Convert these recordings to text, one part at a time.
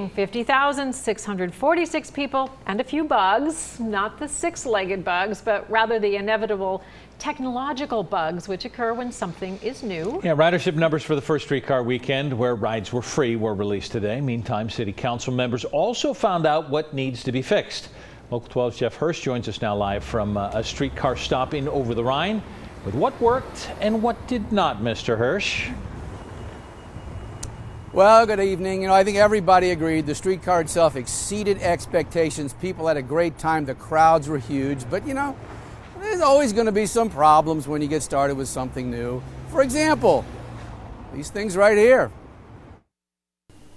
50,646 people and a few bugs, not the six-legged bugs, but rather the inevitable technological bugs which occur when something is new. Yeah, ridership numbers for the first streetcar weekend where rides were free were released today. Meantime, city council members also found out what needs to be fixed. Local 12's Jeff Hirsch joins us now live from a streetcar stop in over the Rhine with what worked and what did not, Mr. Hirsch. Well, good evening. I think everybody agreed the streetcar itself exceeded expectations. People had a great time. The crowds were huge. But, there's always going to be some problems when you get started with something new. For example, these things right here.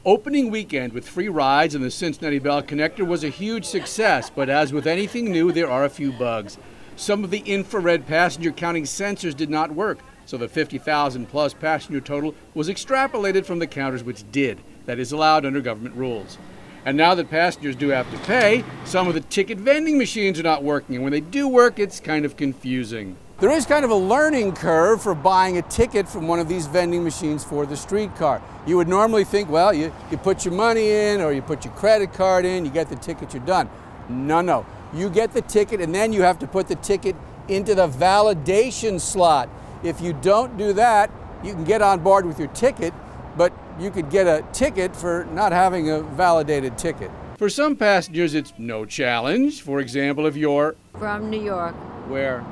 Opening weekend with free rides on the Cincinnati Bell Connector was a huge success. But as with anything new, there are a few bugs. Some of the infrared passenger counting sensors did not work. So the 50,000 plus passenger total was extrapolated from the counters, which did. That is allowed under government rules. And now that passengers do have to pay, some of the ticket vending machines are not working. And when they do work, it's kind of confusing. There is kind of a learning curve for buying a ticket from one of these vending machines for the streetcar. You would normally think, well, you put your money in or you put your credit card in, you get the ticket, you're done. No. You get the ticket and then you have to put the ticket into the validation slot. If you don't do that, you can get on board with your ticket, but you could get a ticket for not having a validated ticket. For some passengers, it's no challenge. For example, if you're from New York. Where?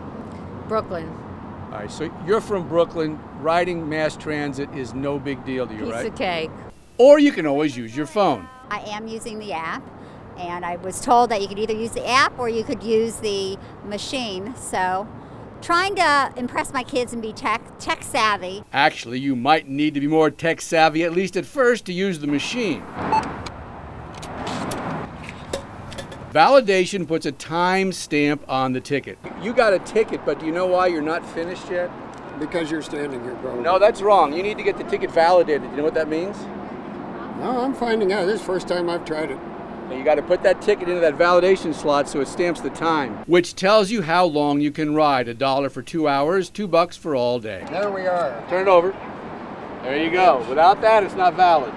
Brooklyn. All right, so you're from Brooklyn. Riding mass transit is no big deal to you, right? Piece of cake. Or you can always use your phone. I am using the app, and I was told that you could either use the app or you could use the machine. So trying to impress my kids and be tech savvy. Actually, you might need to be more tech savvy, at least at first, to use the machine. Validation puts a time stamp on the ticket. You got a ticket, but do you know why you're not finished yet? Because you're standing here, bro. No, that's wrong. You need to get the ticket validated. You know what that means? No, I'm finding out. This is the first time I've tried it. You got to put that ticket into that validation slot so it stamps the time, which tells you how long you can ride. $1 for 2 hours, $2 for all day. There we are. Turn it over. There you go. Without that, it's not valid.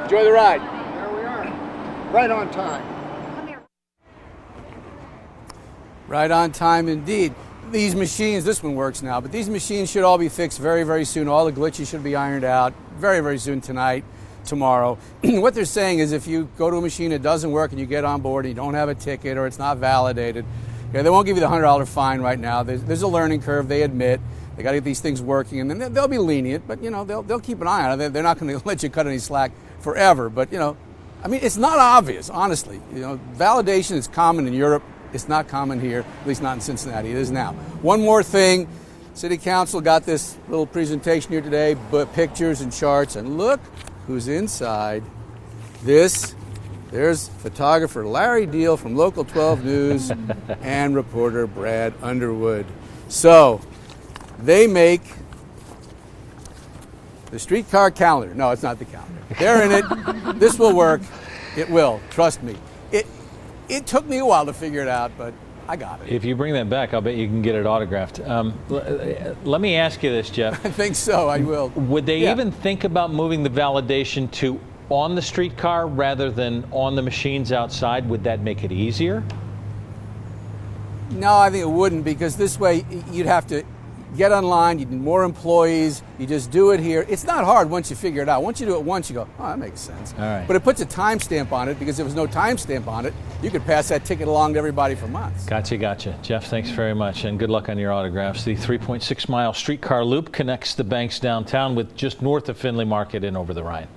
Enjoy the ride. There we are. Right on time. Right on time indeed. These machines, this one works now, but these machines should all be fixed very, very soon. All the glitches should be ironed out very, very soon tonight. Tomorrow. What they're saying is if you go to a machine that doesn't work and you get on board and you don't have a ticket or it's not validated, they won't give you the $100 fine right now. There's a learning curve, they admit. They got to get these things working, and then they'll be lenient, but they'll keep an eye on it. They're not going to let you cut any slack forever, but it's not obvious, honestly. Validation is common in Europe. It's not common here, at least not in Cincinnati. It is now. One more thing. City Council got this little presentation here today, but pictures and charts, and look who's inside. There's photographer Larry Deal from Local 12 News and reporter Brad Underwood. So they make the streetcar calendar. No, it's not the calendar. They're in it. This will work. It will. Trust me. It took me a while to figure it out, but I got it. If you bring that back, I'll bet you can get it autographed. Let me ask you this, Jeff. I think so, I will. Would they even think about moving the validation to on the streetcar rather than on the machines outside? Would that make it easier? No, I think it wouldn't, because this way you'd have to get online, you need more employees, you just do it here. It's not hard once you figure it out. Once you do it once, you go, oh, that makes sense. All right. But it puts a timestamp on it, because if there was no timestamp on it, you could pass that ticket along to everybody for months. Gotcha. Jeff, thanks very much, and good luck on your autographs. The 3.6-mile streetcar loop connects the banks downtown with just north of Findlay Market and over the Rhine.